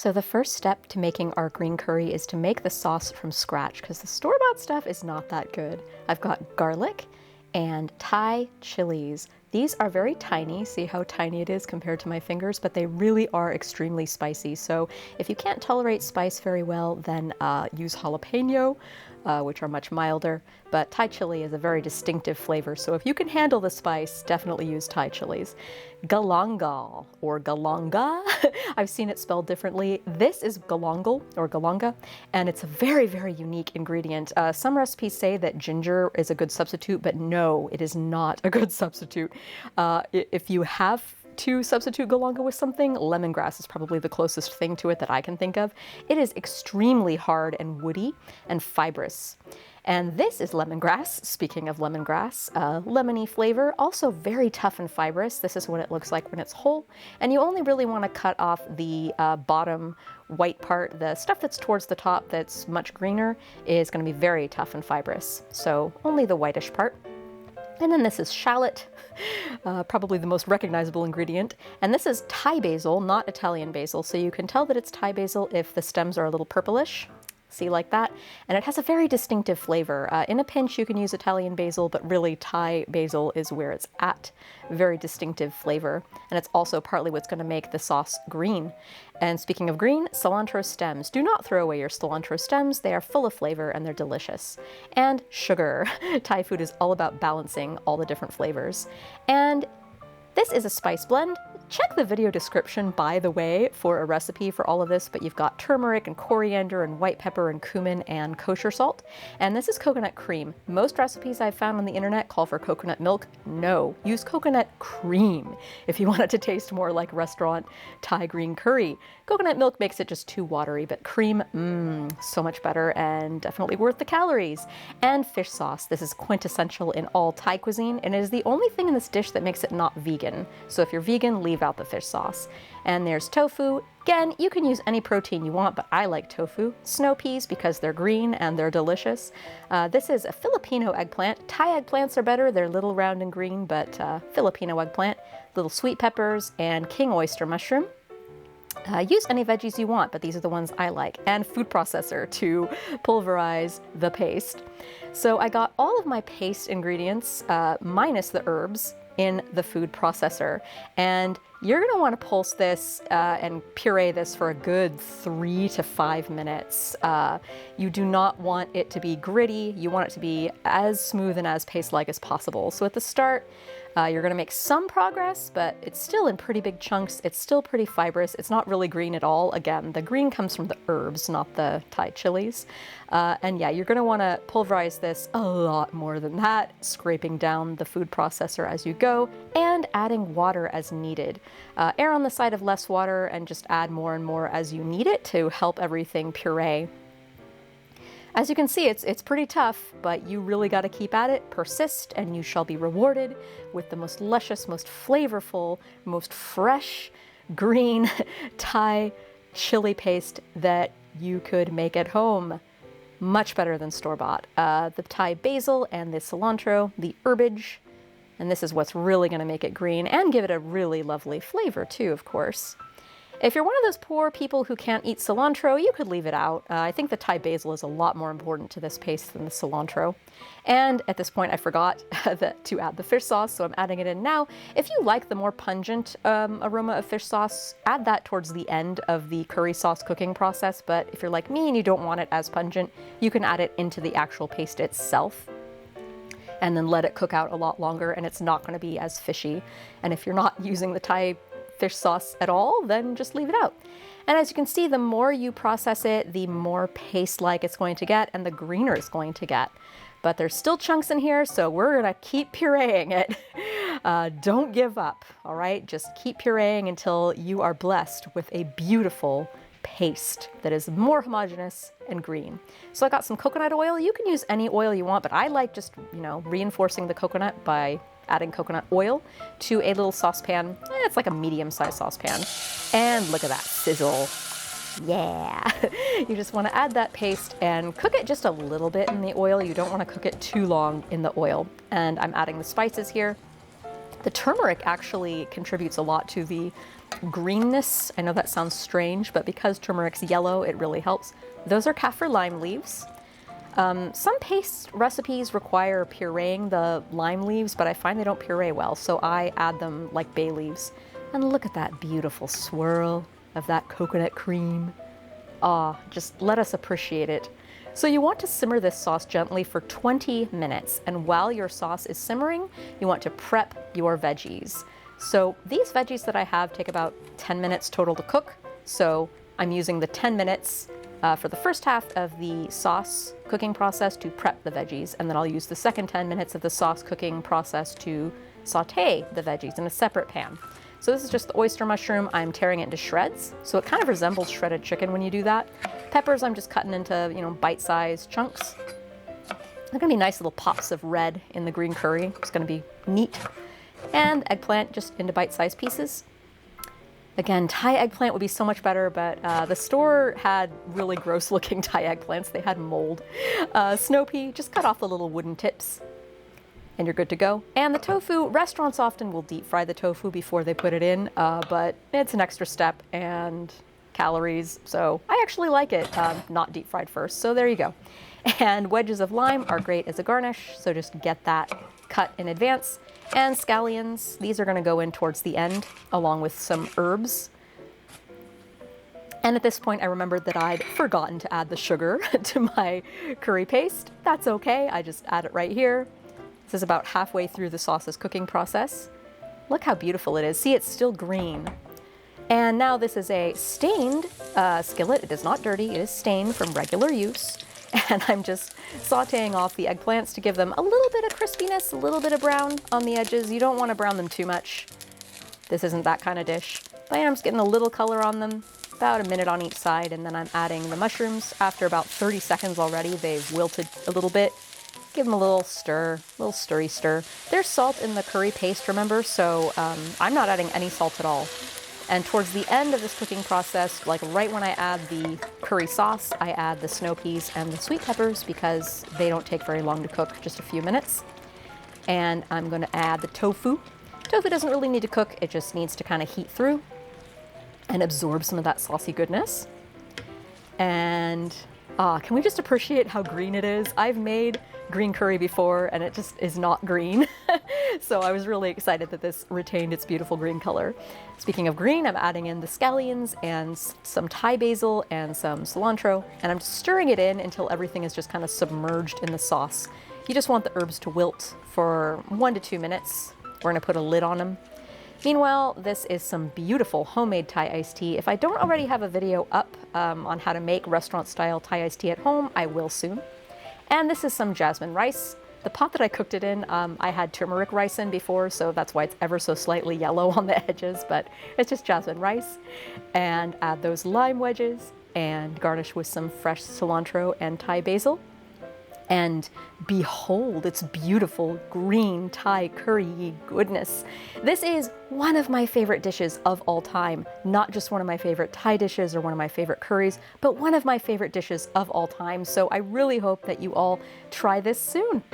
So the first step to making our green curry is to make the sauce from scratch because the store-bought stuff is not that good. I've got garlic and Thai chilies. These are very tiny. See how tiny it is compared to my fingers, but they really are extremely spicy. So if you can't tolerate spice very well, then use jalapeno, which are much milder, but Thai chili is a very distinctive flavor. So if you can handle the spice, definitely use Thai chilies. Galangal or galanga, I've seen it spelled differently. This is galangal or galanga, and it's a very, very unique ingredient. Some recipes say that ginger is a good substitute, but no, it is not a good substitute. If you have to substitute galanga with something, lemongrass is probably the closest thing to it that I can think of. It is extremely hard and woody and fibrous. And this is lemongrass. Speaking of lemongrass, lemony flavor, also very tough and fibrous. This is what it looks like when it's whole. And you only really want to cut off the bottom white part. The stuff that's towards the top that's much greener is going to be very tough and fibrous. So only the whitish part. And then this is shallot, probably the most recognizable ingredient. And this is Thai basil, not Italian basil. So you can tell that it's Thai basil if the stems are a little purplish. See, like that? And it has a very distinctive flavor. In a pinch, you can use Italian basil, but really Thai basil is where it's at. Very distinctive flavor. And it's also partly what's going to make the sauce green. And speaking of green, cilantro stems. Do not throw away your cilantro stems. They are full of flavor and they're delicious. And sugar. Thai food is all about balancing all the different flavors. And this is a spice blend. Check the video description, by the way, for a recipe for all of this, but you've got turmeric and coriander and white pepper and cumin and kosher salt. And this is coconut cream. Most recipes I've found on the internet call for coconut milk. No, use coconut cream if you want it to taste more like restaurant Thai green curry. Coconut milk makes it just too watery, but cream, so much better and definitely worth the calories. And fish sauce. This is quintessential in all Thai cuisine, and it is the only thing in this dish that makes it not vegan. So if you're vegan, leave out the fish sauce. And there's tofu. Again, you can use any protein you want, but I like tofu. Snow peas because they're green and they're delicious. This is a Filipino eggplant. Thai eggplants are better. They're little round and green, but Filipino eggplant. Little sweet peppers and king oyster mushroom. Use any veggies you want, but these are the ones I like. And food processor to pulverize the paste. So I got all of my paste ingredients, minus the herbs, in the food processor. And you're going to want to pulse this and puree this for a good 3 to 5 minutes. You do not want it to be gritty. You want it to be as smooth and as paste-like as possible. So at the start, you're going to make some progress, but it's still in pretty big chunks. It's still pretty fibrous. It's not really green at all. Again, the green comes from the herbs, not the Thai chilies. And yeah, you're going to want to pulverize this a lot more than that, scraping down the food processor as you go, and adding water as needed. Err on the side of less water and just add more and more as you need it to help everything puree. As you can see, it's pretty tough, but you really got to keep at it, persist, and you shall be rewarded with the most luscious, most flavorful, most fresh, green Thai chili paste that you could make at home. Much better than store-bought. The Thai basil and the cilantro, the herbage, and this is what's really going to make it green and give it a really lovely flavor too, of course. If you're one of those poor people who can't eat cilantro, you could leave it out. I think the Thai basil is a lot more important to this paste than the cilantro. And at this point, I forgot to add the fish sauce, so I'm adding it in now. If you like the more pungent aroma of fish sauce, add that towards the end of the curry sauce cooking process. But if you're like me and you don't want it as pungent, you can add it into the actual paste itself and then let it cook out a lot longer, and it's not going to be as fishy. And if you're not using the Thai fish sauce at all, then just leave it out. And as you can see, the more you process it, the more paste-like it's going to get and the greener it's going to get. But there's still chunks in here, so we're gonna keep pureeing it. Don't give up, all right? Just keep pureeing until you are blessed with a beautiful paste that is more homogeneous and green. So I got some coconut oil. You can use any oil you want, but I like just, reinforcing the coconut by adding coconut oil to a little saucepan. It's like a medium-sized saucepan. And look at that sizzle. Yeah. You just want to add that paste and cook it just a little bit in the oil. You don't want to cook it too long in the oil. And I'm adding the spices here. The turmeric actually contributes a lot to the greenness. I know that sounds strange, but because turmeric's yellow, it really helps. Those are Kaffir lime leaves. Some paste recipes require pureeing the lime leaves, but I find they don't puree well, so I add them like bay leaves. And look at that beautiful swirl of that coconut cream. Ah, just let us appreciate it. So you want to simmer this sauce gently for 20 minutes, and while your sauce is simmering, you want to prep your veggies. So these veggies that I have take about 10 minutes total to cook, so I'm using the 10 minutes for the first half of the sauce cooking process to prep the veggies, and then I'll use the second 10 minutes of the sauce cooking process to saute the veggies in a separate pan. So this is just the oyster mushroom. I'm tearing it into shreds, so it kind of resembles shredded chicken when you do that. Peppers I'm just cutting into, bite-sized chunks. They're gonna be nice little pops of red in the green curry. It's gonna be neat. And eggplant just into bite-sized pieces. Again, Thai eggplant would be so much better, but the store had really gross looking Thai eggplants. They had mold. Snow pea, just cut off the little wooden tips and you're good to go. And the tofu, restaurants often will deep fry the tofu before they put it in, but it's an extra step and calories, so I actually like it not deep fried first, so there you go. And wedges of lime are great as a garnish, so just get that cut in advance. And scallions, these are gonna go in towards the end, along with some herbs. And at this point, I remembered that I'd forgotten to add the sugar to my curry paste. That's okay, I just add it right here. This is about halfway through the sauce's cooking process. Look how beautiful it is. See, it's still green. And now this is a stained skillet. It is not dirty, it is stained from regular use. And I'm just sauteing off the eggplants to give them a little bit of crispiness, a little bit of brown on the edges. You don't want to brown them too much. This isn't that kind of dish. But I'm just getting a little color on them, about a minute on each side, and then I'm adding the mushrooms. After about 30 seconds already, they've wilted a little bit. Give them a little stir, a little stirry stir. There's salt in the curry paste, remember, so I'm not adding any salt at all. And towards the end of this cooking process, like right when I add the curry sauce, I add the snow peas and the sweet peppers because they don't take very long to cook, just a few minutes. And I'm gonna add the tofu. Tofu doesn't really need to cook, it just needs to kind of heat through and absorb some of that saucy goodness. And can we just appreciate how green it is? I've made green curry before and it just is not green. So I was really excited that this retained its beautiful green color. Speaking of green, I'm adding in the scallions and some Thai basil and some cilantro, and I'm just stirring it in until everything is just kind of submerged in the sauce. You just want the herbs to wilt for 1 to 2 minutes. We're gonna put a lid on them. Meanwhile, this is some beautiful homemade Thai iced tea. If I don't already have a video up on how to make restaurant-style Thai iced tea at home, I will soon. And this is some jasmine rice. The pot that I cooked it in, I had turmeric rice in before, so that's why it's ever so slightly yellow on the edges, but it's just jasmine rice. And add those lime wedges and garnish with some fresh cilantro and Thai basil. And behold, its beautiful green Thai curry goodness. This is one of my favorite dishes of all time. Not just one of my favorite Thai dishes or one of my favorite curries, but one of my favorite dishes of all time. So I really hope that you all try this soon.